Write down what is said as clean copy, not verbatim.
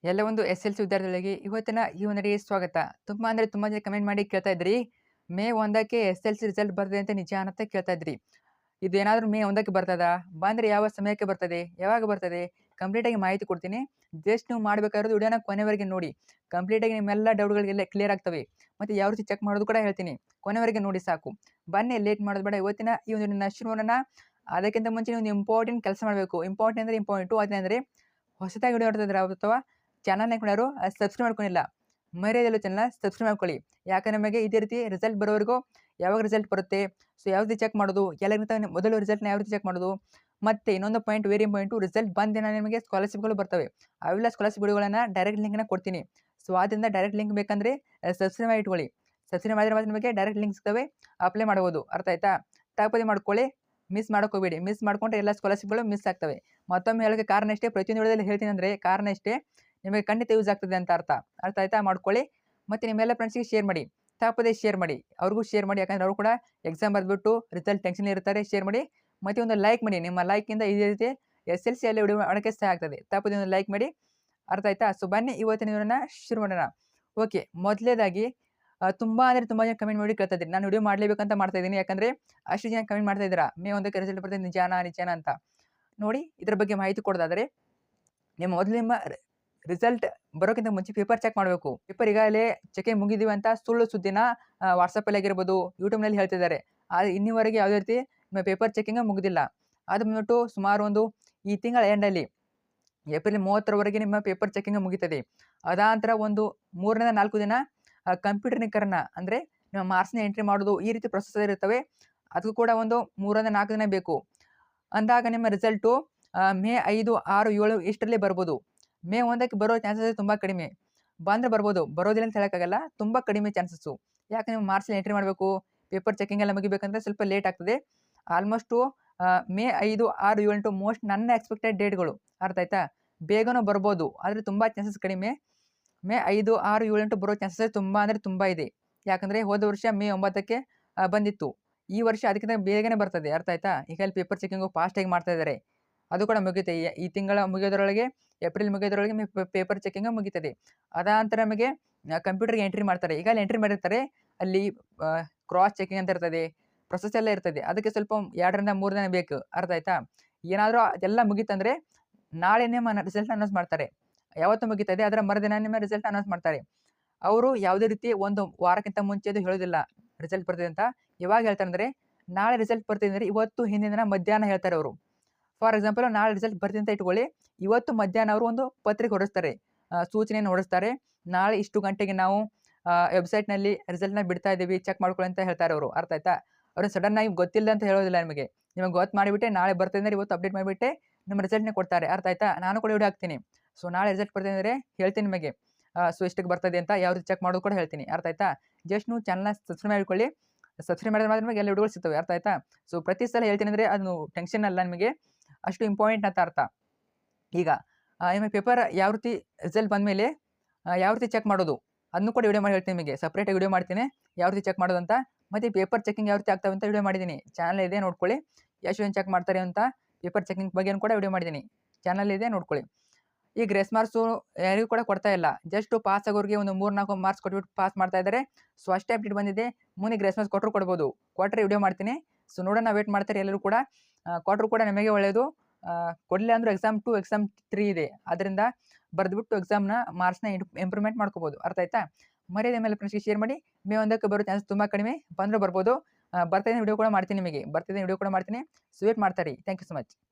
ಎಲ್ಲ ಒಂದು ಎಸ್-ಎಲ್-ಸಿ ವಿದ್ಯಾರ್ಥಿಗಳಿಗೆ ಇವತ್ತಿನ ಈ ಒಂದರಿಗೆ ಸ್ವಾಗತ. ತುಂಬಾ ಅಂದ್ರೆ ತುಂಬಾ ಜನ ಕಮೆಂಟ್ ಮಾಡಿ ಕೇಳ್ತಾ ಇದ್ರಿ, ಮೇ 1ಕ್ಕೆ ಎಸ್-ಎಲ್-ಸಿ ರಿಸಲ್ಟ್ ಬರ್ತದೆ ಅಂತ ನಿಜ ಅಂತ ಕೇಳ್ತಾ ಇದ್ರಿ. ಇದೇನಾದ್ರೂ ಮೇ 1ಕ್ಕೆ ಬರ್ತದಾ? ಬಂದ್ರೆ ಯಾವ ಸಮಯಕ್ಕೆ ಬರ್ತದೆ? ಯಾವಾಗ ಬರ್ತದೆ? ಕಂಪ್ಲೀಟ್ ಆಗಿ ಮಾಹಿತಿ ಕೊಡ್ತೀನಿ. ಜಸ್ಟ್ ನೀವು ಮಾಡಬೇಕಾಗಿರೋದು ವಿಡಿಯೋನ ಕೊನೆವರೆಗೆ ನೋಡಿ. ಕಂಪ್ಲೀಟ್ ಆಗಿ ನಿಮ್ಮೆಲ್ಲ ಡೌಟ್‌ಗಳಿಗೆಲ್ಲ ಕ್ಲಿಯರ್ ಆಗ್ತವೆ. ಮತ್ತೆ ಯಾವ ರೀತಿ ಚೆಕ್ ಮಾಡೋದು ಕೂಡ ಹೇಳ್ತೀನಿ. ಕೊನೆವರೆಗೆ ನೋಡಿ ಸಾಕು. ಬನ್ನಿ ಲೇಟ್ ಮಾಡೋದು ಬೇಡ. ಇವತ್ತಿನ ಈ ಒಂದು ಶುರು ಮಾಡೋಣ. ಅದಕ್ಕಿಂತ ಮುಂಚೆ ನೀವು ಒಂದು ಇಂಪಾರ್ಟೆಂಟ್ ಕೆಲಸ ಮಾಡಬೇಕು. ಇಂಪಾರ್ಟೆಂಟ್ ಅಂದ್ರೆ ಇಂಪಾರ್ಟೆಂಟು ಅದೇನೆಂದ್ರೆ ಹೊಸದಾಗಿ ವಿಡಿಯೋ ನೋಡ್ತಿದ್ರೆ ಅಥವಾ ಚಾನಲ್‌ನ ಯಾರು ಸಬ್ಸ್ಕ್ರೈಬ್ ಮಾಡ್ಕೊಂಡಿಲ್ಲ, ಮರೆಯದಿಲ್ಲ ಚಾನಲ್‌ನ ಸಬ್ಸ್ಕ್ರೈಬ್ ಮಾಡ್ಕೊಳ್ಳಿ. ಯಾಕಂದ್ರೆ ನಮಗೆ ಇದೇ ರೀತಿ ರಿಸಲ್ಟ್ ಬರೋವರೆಗೂ ಯಾವಾಗ ರಿಸಲ್ಟ್ ಬರುತ್ತೆ, ಸೊ ಯಾವ ರೀತಿ ಚೆಕ್ ಮಾಡೋದು, ಎಲ್ಲರಿಗಿಂತ ಮೊದಲು ರಿಸಲ್ಟ್‌ನ ಯಾವ ರೀತಿ ಚೆಕ್ ಮಾಡೋದು, ಮತ್ತೆ ಇನ್ನೊಂದು ಪಾಯಿಂಟ್ ವೆರಿ ಇಂಪಾರ್ಟೆಂಟು ರಿಸಲ್ಟ್ ಬಂದ ದಿನ ನಿಮಗೆ ಸ್ಕಾಲರ್‌ಶಿಪ್‌ಗಳು ಬರ್ತವೆ. ಅವೆಲ್ಲ ಸ್ಕಾಲರ್‌ಶಿಪ್ ವಿಡಿಯೋಗಳನ್ನ ಡೈರೆಕ್ಟ್ ಲಿಂಕ್‌ನ ಕೊಡ್ತೀನಿ. ಸೊ ಆದ್ದರಿಂದ ಡೈರೆಕ್ಟ್ ಲಿಂಕ್ ಬೇಕಂದ್ರೆ ಸಬ್ಸ್ಕ್ರೈಬ್ ಮಾಡಿ ಇಟ್ಕೊಳ್ಳಿ. ಸಬ್ಸ್ಕ್ರೈಬ್ ಮಾಡಿದ್ರೆ ಮಾತ್ರ ನಿಮಗೆ ಡೈರೆಕ್ಟ್ ಲಿಂಕ್ ಸಿಗ್ತವೆ, ಅಪ್ಲೈ ಮಾಡ್ಬೋದು. ಅರ್ಥ ಆಯ್ತಾ? ತಪ್ಪದೆ ಮಾಡ್ಕೊಳ್ಳಿ. ಮಿಸ್ ಮಾಡೋಕೆ ಹೋಗಬೇಡಿ. ಮಿಸ್ ಮಾಡ್ಕೊಂಡ್ರೆ ಎಲ್ಲ ಸ್ಕಾಲರ್‌ಶಿಪ್‌ಗಳು ಮಿಸ್ ಆಗ್ತವೆ. ಮತ್ತೊಮ್ಮೆ ಹೇಳೋಕ್ಕೆ ಕಾರಣ ಇಷ್ಟೇ, ಪ್ರತಿಯೊಂದು ವಿಡಿಯೋದಲ್ಲಿ ಹೇಳ್ತೀನಿ ಅಂದ್ರೆ ಕಾರಣ ಇಷ್ಟೇ, ನಿಮಗೆ ಖಂಡಿತ ಯೂಸ್ ಆಗ್ತದೆ ಅಂತ ಅರ್ಥ. ಅರ್ಥ ಆಯ್ತಾ? ಮಾಡ್ಕೊಳ್ಳಿ. ಮತ್ತೆ ನಿಮ್ಮೆಲ್ಲ ಫ್ರೆಂಡ್ಸ್‌ಗೆ ಶೇರ್ ಮಾಡಿ. ತಪ್ಪದೆ ಶೇರ್ ಮಾಡಿ. ಅವ್ರಿಗೂ ಶೇರ್ ಮಾಡಿ. ಯಾಕಂದ್ರೆ ಅವರು ಕೂಡ ಎಕ್ಸಾಮ್ ಬರೆದ್ಬಿಟ್ಟು ರಿಸಲ್ಟ್ ಟೆನ್ಷನ್ ಇರ್ತಾರೆ. ಶೇರ್ ಮಾಡಿ. ಮತ್ತೆ ಒಂದು ಲೈಕ್ ಮಾಡಿ. ನಿಮ್ಮ ಲೈಕಿಂದ ಇದೇ ರೀತಿ ಎಸ್-ಎಲ್-ಸಿಯಲ್ಲಿ ವಿಡಿಯೋ ಮಾಡೋಕ್ಕೆ ಸಹಾಯ ಆಗ್ತದೆ. ತಪ್ಪದೆ ಒಂದು ಲೈಕ್ ಮಾಡಿ. ಅರ್ಥ ಆಯ್ತಾ? ಸೊ ಬನ್ನಿ ಇವತ್ತಿನ ವಿಡಿಯೋನ ಶುರು ಮಾಡೋಣ. ಓಕೆ, ಮೊದಲನೇದಾಗಿ ತುಂಬಾ ಅಂದ್ರೆ ತುಂಬಾ ಜನ ಕಮೆಂಟ್ ಮಾಡಿ ಕೇಳ್ತಾ ಇದ್ದೀರಿ. ನಾನು ವಿಡಿಯೋ ಮಾಡಲೇಬೇಕಂತ ಮಾಡ್ತಾ ಇದ್ದೀನಿ. ಯಾಕಂದ್ರೆ ಅಷ್ಟು ಜನ ಕಮೆಂಟ್ ಮಾಡ್ತಾ ಇದ್ದೀರಾ, ಮೇ 1ಕ್ಕೆ ರಿಸಲ್ಟ್ ಬರ್ತದೆ ನಿಜಾನಾ ಅಂತ. ನೋಡಿ, ಇದ್ರ ಬಗ್ಗೆ ಮಾಹಿತಿ ಕೊಡೋದಾದ್ರೆ ನಿಮ್ಮ ರಿಸಲ್ಟ್ ಬರೋಕ್ಕಿಂತ ಮುಂಚೆ ಪೇಪರ್ ಚೆಕ್ ಮಾಡಬೇಕು. ಪೇಪರ್ ಈಗಾಗಲೇ ಚೆಕಿಂಗ್ ಮುಗಿದೀವಿ ಅಂತ ಸುಳ್ಳು ಸುದ್ದಿನ ವಾಟ್ಸಪ್ಪಲ್ಲಿ ಆಗಿರ್ಬೋದು, ಯೂಟ್ಯೂಬ್‌ನಲ್ಲಿ ಹೇಳ್ತಿದ್ದಾರೆ. ಆದರೆ ಇನ್ನೀವರೆಗೆ ಯಾವುದೇ ರೀತಿ ಪೇಪರ್ ಚೆಕಿಂಗ್ ಮುಗಿದಿಲ್ಲ. ಅದು ಬಂದ್ಬಿಟ್ಟು ಸುಮಾರು ಈ ತಿಂಗಳ ಎಂಡಲ್ಲಿ ಏಪ್ರಿಲ್ 30ರವರೆಗೆ ನಿಮ್ಮ ಪೇಪರ್ ಚೆಕಿಂಗ್ ಮುಗೀತದೆ. ಅದಾನಂತರ ಒಂದು 3ರಿಂದ 4 ದಿನ ಕಂಪ್ಯೂಟರೀಕರಣ ಅಂದರೆ ನಿಮ್ಮ ಮಾರ್ಕ್ಸ್‌ನ ಎಂಟ್ರಿ ಮಾಡೋದು, ಈ ರೀತಿ ಪ್ರೊಸೆಸ್ ಇರ್ತವೆ. ಅದಕ್ಕೂ ಕೂಡ ಒಂದು 3ರಿಂದ 4 ದಿನ ಬೇಕು. ಅಂದಾಗ ನಿಮ್ಮ ರಿಸಲ್ಟು ಮೇ 5, 6, 7 ಇಷ್ಟರಲ್ಲಿ ಬರ್ಬೋದು. ಮೇ 1ಕ್ಕೆ ಬರೋ ಚಾನ್ಸಸ್ ತುಂಬ ಕಡಿಮೆ. ಬಂದ್ರೆ ಬರ್ಬೋದು, ಬರೋದಿಲ್ಲ ಅಂತ ಹೇಳೋಕ್ಕಾಗಲ್ಲ. ತುಂಬ ಕಡಿಮೆ ಚಾನ್ಸಸ್ಸು. ಯಾಕೆ ನೀವು ಮಾರ್ಕ್ಸ್ ಎಂಟ್ರಿ ಮಾಡಬೇಕು, ಪೇಪರ್ ಚೆಕಿಂಗ್ ಎಲ್ಲ ಮುಗಿಬೇಕಂದ್ರೆ ಸ್ವಲ್ಪ ಲೇಟ್ ಆಗ್ತದೆ. ಆಲ್ಮೋಸ್ಟು ಮೇ 5, 6, 7, 8 ಮೋಸ್ಟ್ ನನ್ನ ಎಕ್ಸ್ಪೆಕ್ಟೆಡ್ ಡೇಟ್‌ಗಳು. ಅರ್ಥ ಆಯ್ತಾ? ಬೇಗನೂ ಬರ್ಬೋದು, ಆದರೆ ತುಂಬ ಚಾನ್ಸಸ್ ಕಡಿಮೆ. ಮೇ 5, 6, 7, 8 ಬರೋ ಚಾನ್ಸಸ್ ತುಂಬ ಅಂದರೆ ತುಂಬ ಇದೆ. ಯಾಕಂದರೆ ಹೋದ ವರ್ಷ ಮೇ 9ಕ್ಕೆ ಬಂದಿತ್ತು. ಈ ವರ್ಷ ಅದಕ್ಕಿಂತ ಬೇಗನೆ ಬರ್ತದೆ. ಅರ್ಥ ಆಯ್ತಾ? ಈಗ ಅಲ್ಲಿ ಪೇಪರ್ ಚೆಕಿಂಗು ಫಾಸ್ಟಾಗಿ ಮಾಡ್ತಾ ಇದ್ದಾರೆ. ಅದು ಕೂಡ ಮುಗಿಯುತ್ತೆ. ಈ ತಿಂಗಳ ಮುಗಿಯೋದ್ರೊಳಗೆ, ಏಪ್ರಿಲ್ ಮುಗಿಯೋದ್ರೊಳಗೆ ಪೇಪರ್ ಚೆಕಿಂಗ್ ಮುಗೀತದೆ. ಅದಾನಂತರ ನಮಗೆ ಕಂಪ್ಯೂಟರ್‌ಗೆ ಎಂಟ್ರಿ ಮಾಡ್ತಾರೆ. ಈಗಾಗಲೇ ಎಂಟ್ರಿ ಮಾಡಿರ್ತಾರೆ. ಅಲ್ಲಿ ಕ್ರಾಸ್ ಚೆಕಿಂಗ್ ಅಂತ ಇರ್ತದೆ. ಪ್ರೊಸೆಸ್ ಎಲ್ಲ ಇರ್ತದೆ. ಅದಕ್ಕೆ ಸ್ವಲ್ಪ 2ರಿಂದ 3 ದಿನ ಬೇಕು. ಅರ್ಥ ಆಯ್ತಾ? ಏನಾದರೂ ಅದೆಲ್ಲ ಮುಗೀತಂದ್ರೆ ನಾಳೆ ನಿಮ್ಮ ರಿಸಲ್ಟ್‌ನ ಅನೌನ್ಸ್ ಮಾಡ್ತಾರೆ. ಯಾವತ್ತು ಮುಗೀತದೆ ಅದರ ಮರುದಿನ ನಿಮ್ಮ ರಿಸಲ್ಟ್ ಅನೌನ್ಸ್ ಮಾಡ್ತಾರೆ. ಅವರು ಯಾವುದೇ ರೀತಿ ಒಂದು ವಾರಕ್ಕಿಂತ ಮುಂಚೆ ಅದು ಹೇಳೋದಿಲ್ಲ ರಿಸಲ್ಟ್ ಬರ್ತಿದೆ ಅಂತ. ಯಾವಾಗ ಹೇಳ್ತಾರೆ ಅಂದರೆ, ನಾಳೆ ರಿಸಲ್ಟ್ ಬರ್ತಿದೆ ಅಂದರೆ ಇವತ್ತು ಹಿಂದಿನ ದಿನ ಮಧ್ಯಾಹ್ನ ಹೇಳ್ತಾರೆ ಅವರು. ಫಾರ್ ಎಕ್ಸಾಂಪಲ್ ನಾಳೆ ರಿಸಲ್ಟ್ ಬರ್ತಿದೆ ಅಂತ ಇಟ್ಕೊಳ್ಳಿ. ಇವತ್ತು ಮಧ್ಯಾಹ್ನ ಅವರು ಒಂದು ಪತ್ರಿಕೆ ಹೊರಡಿಸ್ತಾರೆ. ಸೂಚನೆಯನ್ನು ಹೊರಡಿಸ್ತಾರೆ. ನಾಳೆ ಇಷ್ಟು ಗಂಟೆಗೆ ನಾವು ವೆಬ್‌ಸೈಟ್‌ನಲ್ಲಿ ರಿಸಲ್ಟ್‌ನ ಬಿಡ್ತಾ ಇದ್ದೀವಿ, ಚೆಕ್ ಮಾಡ್ಕೊಳ್ಳಿ ಅಂತ ಹೇಳ್ತಾರೆ ಅವರು. ಅರ್ಥ ಆಯ್ತಾ? ಅವರು ಸಡನ್ ಆಗಿ ಗೊತ್ತಿಲ್ಲ ಅಂತ ಹೇಳೋದಿಲ್ಲ ನಿಮಗೆ. ನಿಮಗೆ ಗೊತ್ತು ಮಾಡಿಬಿಟ್ಟೆ ನಾಳೆ ಬರ್ತಿದೆ ಅಂದ್ರೆ ಇವತ್ತು ಅಪ್ಡೇಟ್ ಮಾಡಿಬಿಟ್ಟೆ ನಿಮ್ಮ ರಿಸಲ್ಟ್‌ನ ಕೊಡ್ತಾರೆ. ಅರ್ಥ ಆಯ್ತಾ? ನಾನು ಕೂಡ ವಿಡಿಯೋ ಹಾಕ್ತೀನಿ. ಸೊ ನಾಳೆ ರಿಸಲ್ಟ್ ಬರ್ತಿದೆ ಅಂದರೆ ಹೇಳ್ತೀನಿ ನಿಮಗೆ. ಸೊ ಇಷ್ಟಕ್ಕೆ ಬರ್ತದೆ ಅಂತ ಯಾವ ರೀತಿ ಚೆಕ್ ಮಾಡೋದು ಕೂಡ ಹೇಳ್ತೀನಿ. ಅರ್ಥ ಆಯ್ತಾ? ಜಸ್ಟ್ ನೀವು ಚಾನಲ್‌ನ ಸಬ್ಸ್ಕ್ರೈಬ್ ಮಾಡ್ಕೊಳ್ಳಿ. ಸಬ್ಸ್ಕ್ರೈಬ್ ಮಾಡಿದ್ರೆ ಮಾತ್ರ ನಿಮಗೆ ಎಲ್ಲ ವಿಡಿಯೋಗಳು ಸಿಗ್ತವೆ. ಅರ್ಥ ಆಯ್ತಾ? ಸೊ ಪ್ರತಿ ಸಲ ಹೇಳ್ತೀನಿ ಅಂದರೆ ಅದು ಟೆನ್ಷನ್ ಅಲ್ಲ ನಿಮಗೆ. ಅಷ್ಟು ಇಂಪಾರ್ಟೆಂಟ್ ಅಂತ ಅರ್ಥ. ಈಗ ನಿಮ್ಮ ಪೇಪರ್ ಯಾವ ರೀತಿ ರಿಸಲ್ಟ್ ಬಂದಮೇಲೆ ಯಾವ ರೀತಿ ಚೆಕ್ ಮಾಡೋದು ಅದನ್ನು ಕೂಡ ವಿಡಿಯೋ ಮಾಡಿ ಹೇಳ್ತೀನಿ ನಿಮಗೆ. ಸಪ್ರೇಟಾಗಿ ವಿಡಿಯೋ ಮಾಡ್ತೀನಿ ಯಾವ ರೀತಿ ಚೆಕ್ ಮಾಡೋದು ಅಂತ. ಮತ್ತು ಪೇಪರ್ ಚೆಕಿಂಗ್ ಯಾವ ರೀತಿ ಆಗ್ತವೆ ಅಂತ ವಿಡಿಯೋ ಮಾಡಿದ್ದೀನಿ. ಚಾನಲ್ ಇದೆ ನೋಡ್ಕೊಳ್ಳಿ. ಎಷ್ಟು ಜನ ಚೆಕ್ ಮಾಡ್ತಾರೆ ಅಂತ ಪೇಪರ್ ಚೆಕಿಂಗ್ ಬಗ್ಗೆನೂ ಕೂಡ ವಿಡಿಯೋ ಮಾಡಿದ್ದೀನಿ. ಚಾನಲ್ ಇದೆ ನೋಡ್ಕೊಳ್ಳಿ. ಈ ಗ್ರೇಸ್ ಮಾರ್ಕ್ಸು ಯಾರಿಗೂ ಕೂಡ ಕೊಡ್ತಾ ಇಲ್ಲ. ಜಸ್ಟ್ ಪಾಸ್ ಆಗೋರಿಗೆ ಒಂದು 3, 4 ಮಾರ್ಕ್ಸ್ ಕೊಟ್ಬಿಟ್ಟು ಪಾಸ್ ಮಾಡ್ತಾ ಇದ್ದಾರೆ. ಸೊ ಅಷ್ಟೇ ಅಪ್ಡೇಟ್ ಬಂದಿದೆ. ಮುಂದೆ ಗ್ರೇಸ್ ಮಾರ್ಕ್ಸ್ ಕೊಟ್ಟರು ಕೊಡ್ಬೋದು. ಕೊಟ್ಟರೆ ವಿಡಿಯೋ ಮಾಡ್ತೀನಿ. ಸೊ ನೋಡೋಣ, ವೇಟ್ ಮಾಡ್ತಾರೆ ಎಲ್ಲರೂ ಕೂಡ. ಕೊಟ್ಟರು ಕೂಡ ನಿಮಗೆ ಒಳ್ಳೆಯದು. ಕೊಡಲಿಲ್ಲ ಅಂದರೂ ಎಕ್ಸಾಮ್ 2, ಎಕ್ಸಾಮ್ 3 ಇದೆ. ಅದರಿಂದ ಬರೆದ್ಬಿಟ್ಟು ಎಕ್ಸಾಮ್‌ನ ಮಾರ್ಕ್ಸ್‌ನ ಇಂಪ್ರೂವ್ಮೆಂಟ್ ಮಾಡ್ಕೋಬೋದು. ಅರ್ಥ ಆಯ್ತಾ? ಮರ್ಯಾದೆ ಮೇಲೆ ಫ್ರೆಂಡ್ಸ್‌ಗೆ ಶೇರ್ ಮಾಡಿ. ಮೇ 1ಕ್ಕೆ ಬರೋ ಚಾನ್ಸ್ ತುಂಬ ಕಡಿಮೆ. ಬಂದರೂ ಬರ್ಬೋದು. ಬರ್ತಾ ವಿಡಿಯೋ ಕೂಡ ಮಾಡ್ತೀನಿ ನಿಮಗೆ. ಬರ್ತಿದ್ದ ವಿಡಿಯೋ ಕೂಡ ಮಾಡ್ತೀನಿ. ಸೊ ವೇಟ್ ಮಾಡ್ತಾ ಇರಿ. Thank you so much.